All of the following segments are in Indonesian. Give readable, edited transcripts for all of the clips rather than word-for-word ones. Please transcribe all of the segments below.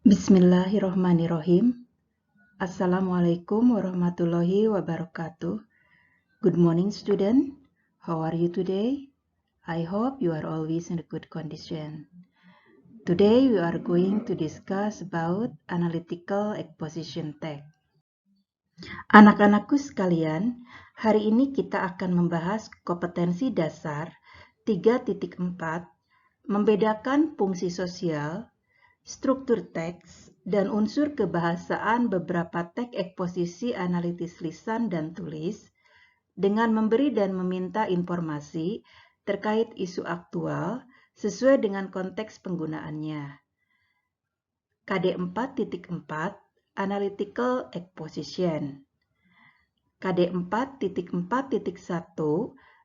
Bismillahirrohmanirrohim. Assalamualaikum warahmatullahi wabarakatuh. Good morning, student. How are you today? I hope you are always in a good condition. Today we are going to discuss about analytical exposition tag. Anak-anakku sekalian, hari ini kita akan membahas kompetensi dasar 3.4, membedakan fungsi sosial, struktur teks, dan unsur kebahasaan beberapa teks eksposisi analitis lisan dan tulis dengan memberi dan meminta informasi terkait isu aktual sesuai dengan konteks penggunaannya. KD 4.4 Analytical Exposition. KD 4.4.1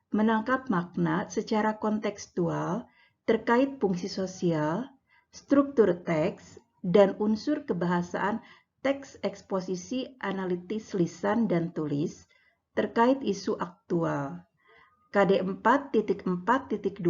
menangkap makna secara kontekstual terkait fungsi sosial, struktur teks, dan unsur kebahasaan teks eksposisi analitis lisan dan tulis terkait isu aktual. KD 4.4.2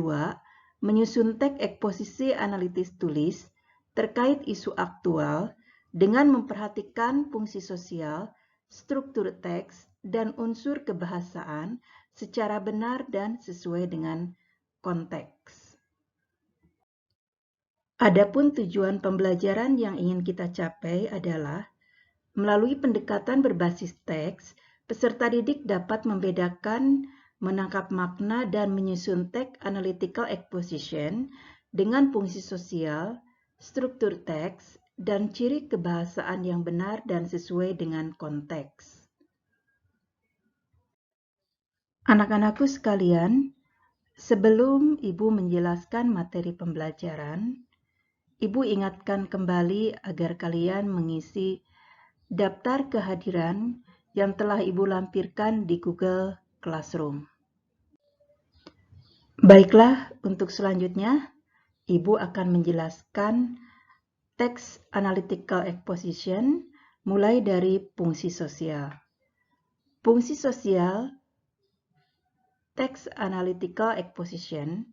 menyusun teks eksposisi analitis tulis terkait isu aktual dengan memperhatikan fungsi sosial, struktur teks, dan unsur kebahasaan secara benar dan sesuai dengan konteks. Adapun tujuan pembelajaran yang ingin kita capai adalah melalui pendekatan berbasis teks, peserta didik dapat membedakan, menangkap makna, dan menyusun teks analytical exposition dengan fungsi sosial, struktur teks, dan ciri kebahasaan yang benar dan sesuai dengan konteks. Anak-anakku sekalian, sebelum Ibu menjelaskan materi pembelajaran, Ibu ingatkan kembali agar kalian mengisi daftar kehadiran yang telah Ibu lampirkan di Google Classroom. Baiklah, untuk selanjutnya, Ibu akan menjelaskan teks analytical exposition mulai dari fungsi sosial. Fungsi sosial teks analytical exposition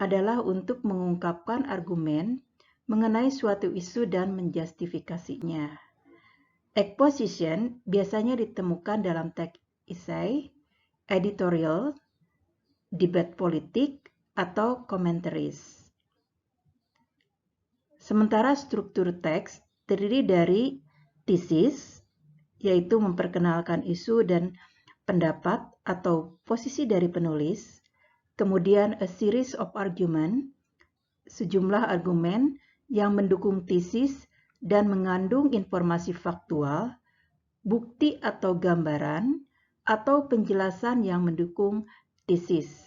adalah untuk mengungkapkan argumen mengenai suatu isu dan menjustifikasinya. Exposition biasanya ditemukan dalam teks esai, editorial, debat politik, atau commentaries. Sementara struktur teks terdiri dari thesis, yaitu memperkenalkan isu dan pendapat atau posisi dari penulis, kemudian a series of argument, sejumlah argumen yang mendukung tesis dan mengandung informasi faktual, bukti atau gambaran, atau penjelasan yang mendukung tesis.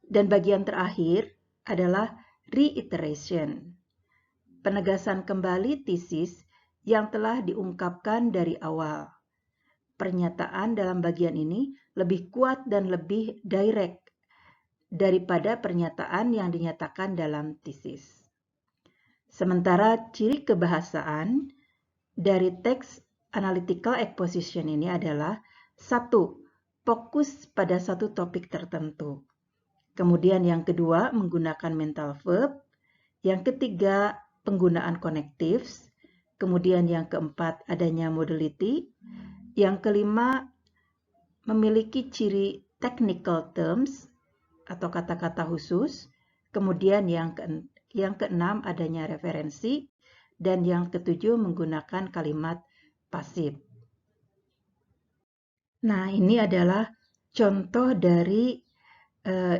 Dan bagian terakhir adalah reiteration, penegasan kembali tesis yang telah diungkapkan dari awal. Pernyataan dalam bagian ini lebih kuat dan lebih direct daripada pernyataan yang dinyatakan dalam tesis. Sementara ciri kebahasaan dari teks analytical exposition ini adalah 1. Fokus pada satu topik tertentu. Kemudian yang kedua, menggunakan mental verb. Yang ketiga, penggunaan connectives. Kemudian yang keempat, adanya modality. Yang kelima, memiliki ciri technical terms atau kata-kata khusus, kemudian yang keenam adanya referensi, dan yang ketujuh menggunakan kalimat pasif. Nah, ini adalah contoh dari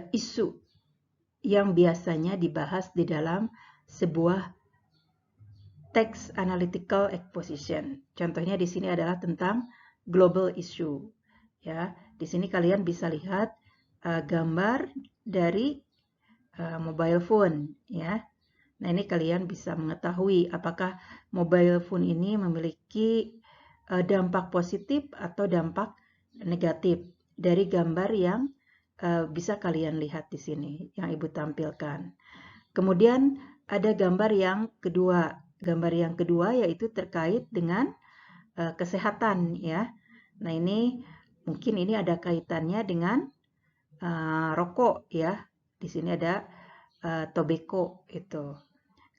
isu yang biasanya dibahas di dalam sebuah teks analytical exposition. Contohnya di sini adalah tentang global issue. Ya, di sini kalian bisa lihat gambar dari mobile phone, ya. Nah, ini kalian bisa mengetahui apakah mobile phone ini memiliki dampak positif atau dampak negatif dari gambar yang bisa kalian lihat di sini yang Ibu tampilkan. Kemudian ada gambar yang kedua. Gambar yang kedua yaitu terkait dengan kesehatan, ya. Nah, ini mungkin ini ada kaitannya dengan rokok, ya. Di sini ada tobacco itu.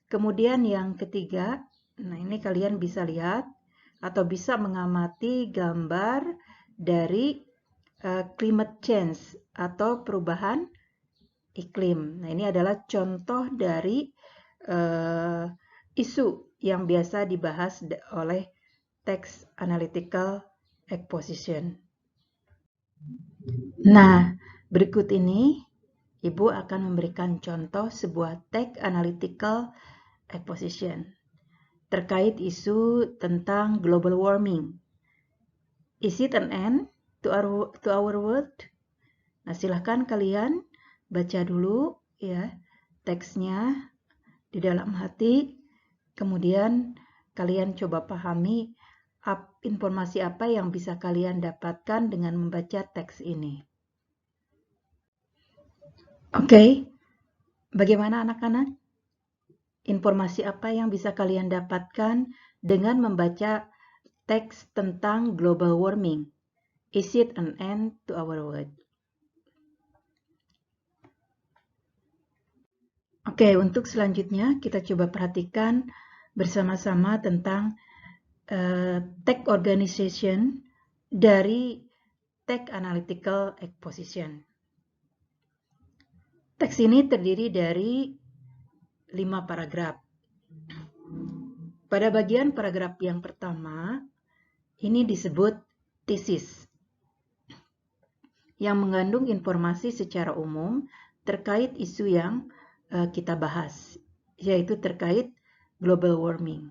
Kemudian yang ketiga, nah ini kalian bisa lihat atau bisa mengamati gambar dari climate change atau perubahan iklim. Nah, ini adalah contoh dari isu yang biasa dibahas oleh text analytical exposition. Nah, berikut ini Ibu akan memberikan contoh sebuah text analytical exposition terkait isu tentang global warming. Is it an end to our world? Nah, silahkan kalian baca dulu ya teksnya di dalam hati, kemudian kalian coba pahami informasi apa yang bisa kalian dapatkan dengan membaca teks ini. Oke, bagaimana anak-anak? Informasi apa yang bisa kalian dapatkan dengan membaca teks tentang global warming? Is it an end to our world? Oke, untuk selanjutnya kita coba perhatikan bersama-sama tentang text organization dari text analytical exposition. Teks ini terdiri dari 5 paragraf. Pada bagian paragraf yang pertama, ini disebut thesis, yang mengandung informasi secara umum terkait isu yang kita bahas, yaitu terkait global warming.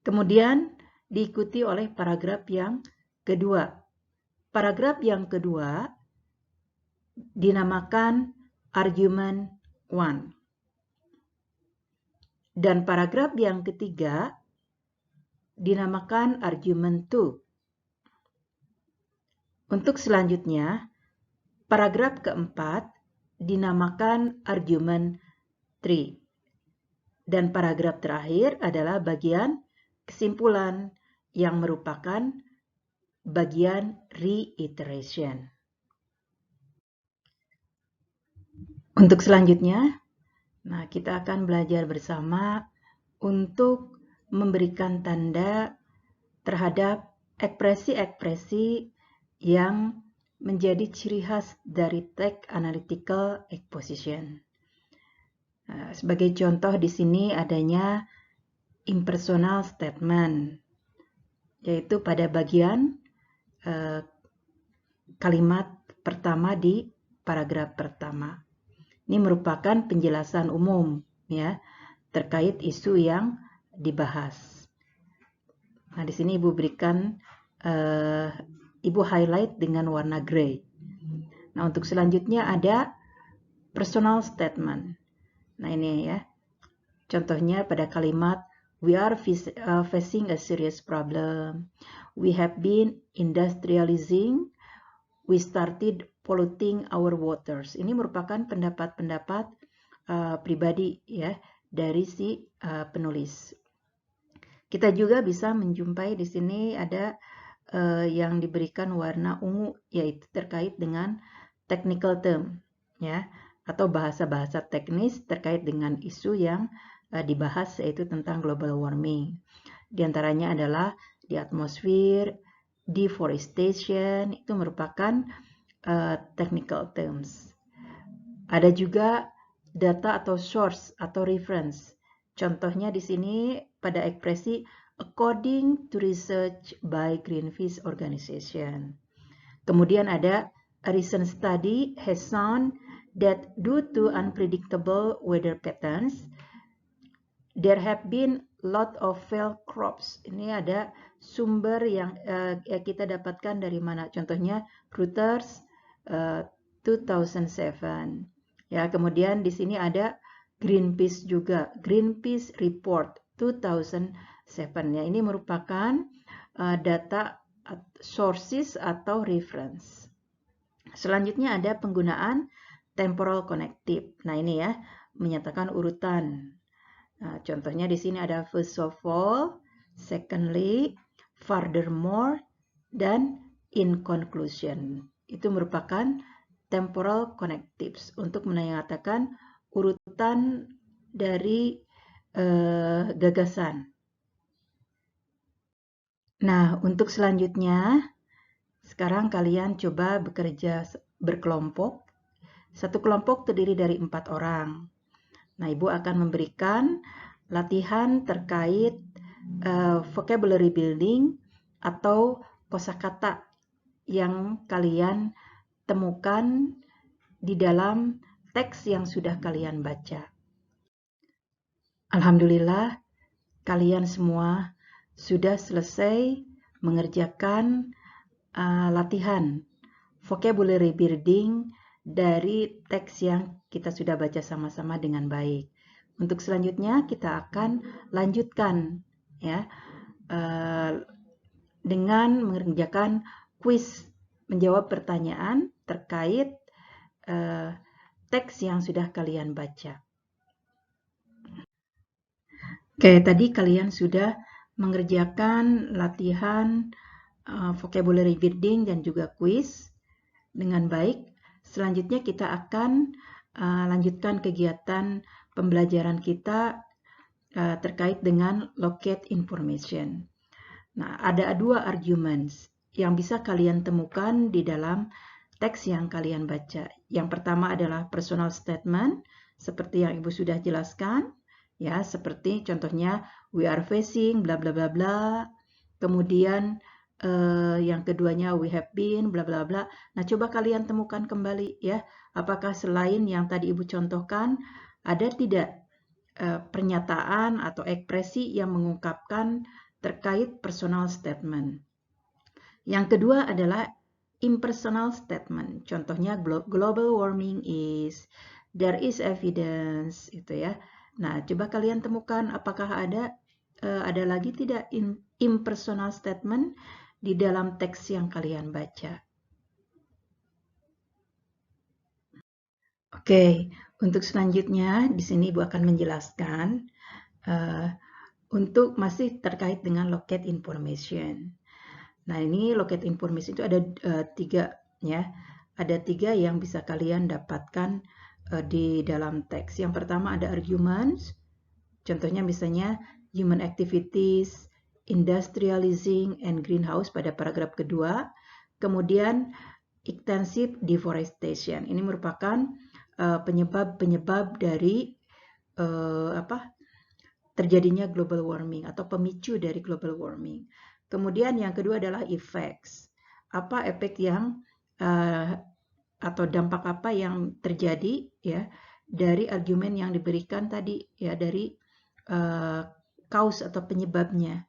Kemudian diikuti oleh paragraf yang kedua. Paragraf yang kedua dinamakan argument 1. Dan paragraf yang ketiga dinamakan argument 2. Untuk selanjutnya, paragraf keempat dinamakan argument 3. Dan paragraf terakhir adalah bagian kesimpulan yang merupakan bagian reiteration. Untuk selanjutnya, nah kita akan belajar bersama untuk memberikan tanda terhadap ekspresi-ekspresi yang menjadi ciri khas dari text analytical exposition. Nah, sebagai contoh di sini adanya impersonal statement, yaitu pada bagian kalimat pertama di paragraf pertama. Ini merupakan penjelasan umum ya terkait isu yang dibahas. Nah, di sini Ibu berikan Ibu highlight dengan warna gray. Nah, untuk selanjutnya ada personal statement. Nah, ini ya. Contohnya pada kalimat we are facing a serious problem. We have been industrializing. We started polluting our waters. Ini merupakan pendapat-pendapat pribadi ya dari si penulis. Kita juga bisa menjumpai di sini ada yang diberikan warna ungu, yaitu terkait dengan technical term ya atau bahasa-bahasa teknis terkait dengan isu yang dibahas, yaitu tentang global warming. Di antaranya adalah di atmosfer, deforestation, itu merupakan technical terms. Ada juga data atau source atau reference. Contohnya di sini pada ekspresi according to research by Greenpeace Organization. Kemudian ada a recent study has shown that due to unpredictable weather patterns, there have been lot of failed crops. Ini ada sumber yang kita dapatkan dari mana? Contohnya Reuters 2007. Ya, kemudian di sini ada Greenpeace juga, Greenpeace Report 2007. Ya, ini merupakan data sources atau reference. Selanjutnya ada penggunaan temporal connective. Nah, ini ya, menyatakan urutan. Nah, contohnya di sini ada first of all, secondly, furthermore, dan in conclusion. Itu merupakan temporal connectives untuk menyatakan urutan dari gagasan. Nah, untuk selanjutnya, sekarang kalian coba bekerja berkelompok. Satu kelompok terdiri dari 4 orang. Nah, Ibu akan memberikan latihan terkait vocabulary building atau kosakata yang kalian temukan di dalam teks yang sudah kalian baca. Alhamdulillah, kalian semua sudah selesai mengerjakan latihan vocabulary building dari teks yang kita sudah baca sama-sama dengan baik. Untuk selanjutnya kita akan lanjutkan ya dengan mengerjakan kuis menjawab pertanyaan terkait teks yang sudah kalian baca. Oke, tadi kalian sudah mengerjakan latihan vocabulary building dan juga kuis dengan baik. Selanjutnya kita akan lanjutkan kegiatan pembelajaran kita terkait dengan locate information. Nah, ada 2 arguments yang bisa kalian temukan di dalam teks yang kalian baca. Yang pertama adalah personal statement, seperti yang Ibu sudah jelaskan. Ya, seperti contohnya we are facing bla bla bla bla. Kemudian yang keduanya we have been bla bla bla. Nah, coba kalian temukan kembali ya, apakah selain yang tadi Ibu contohkan ada tidak pernyataan atau ekspresi yang mengungkapkan terkait personal statement. Yang kedua adalah impersonal statement. Contohnya global warming is, there is evidence, itu ya. Nah, coba kalian temukan apakah ada lagi tidak impersonal statement di dalam teks yang kalian baca. Oke, untuk selanjutnya di sini Ibu akan menjelaskan untuk masih terkait dengan locate information. Nah, ini locate information itu ada 3 ya. Ada 3 yang bisa kalian dapatkan di dalam teks. Yang pertama ada arguments. Contohnya misalnya human activities, industrializing and greenhouse pada paragraf kedua. Kemudian extensive deforestation. Ini merupakan penyebab dari terjadinya global warming atau pemicu dari global warming. Kemudian yang kedua adalah effects. Apa efek yang atau dampak apa yang terjadi ya dari argumen yang diberikan tadi ya, dari cause atau penyebabnya.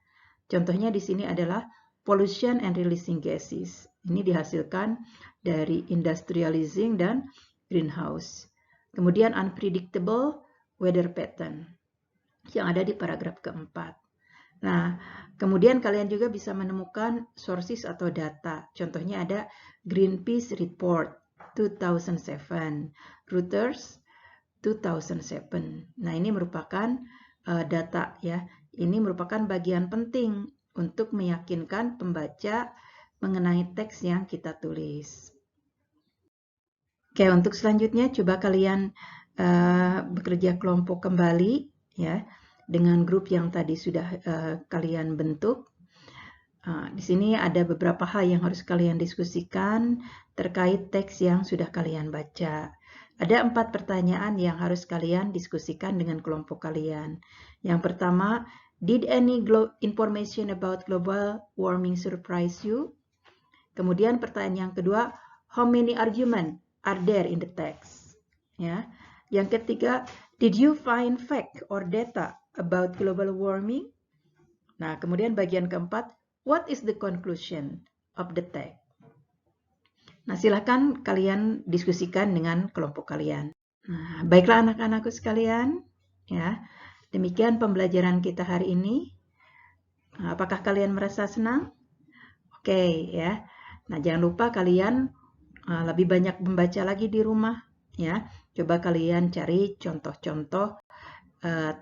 Contohnya di sini adalah pollution and releasing gases. Ini dihasilkan dari industrializing dan greenhouse. Kemudian unpredictable weather pattern yang ada di paragraf keempat. Nah, kemudian kalian juga bisa menemukan sources atau data. Contohnya ada Greenpeace Report 2007, Reuters 2007. Nah, ini merupakan data ya. Ini merupakan bagian penting untuk meyakinkan pembaca mengenai teks yang kita tulis. Oke, untuk selanjutnya coba kalian bekerja kelompok kembali ya dengan grup yang tadi sudah kalian bentuk. Di sini ada beberapa hal yang harus kalian diskusikan terkait teks yang sudah kalian baca. Ada 4 pertanyaan yang harus kalian diskusikan dengan kelompok kalian. Yang pertama, did any information about global warming surprise you? Kemudian pertanyaan yang kedua, how many arguments are there in the text? Ya. Yang ketiga, did you find fact or data about global warming? Nah, kemudian bagian keempat, what is the conclusion of the text? Nah, silakan kalian diskusikan dengan kelompok kalian. Nah, baiklah anak-anakku sekalian, ya. Demikian pembelajaran kita hari ini. Nah, apakah kalian merasa senang? Oke, ya. Nah, jangan lupa kalian lebih banyak membaca lagi di rumah, ya. Coba kalian cari contoh-contoh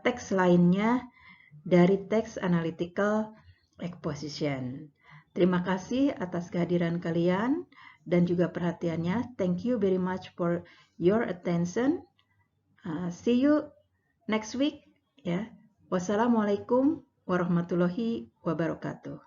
teks lainnya dari teks analytical exposition. Terima kasih atas kehadiran kalian dan juga perhatiannya. Thank you very much for your attention. See you next week ya. Wassalamualaikum warahmatullahi wabarakatuh.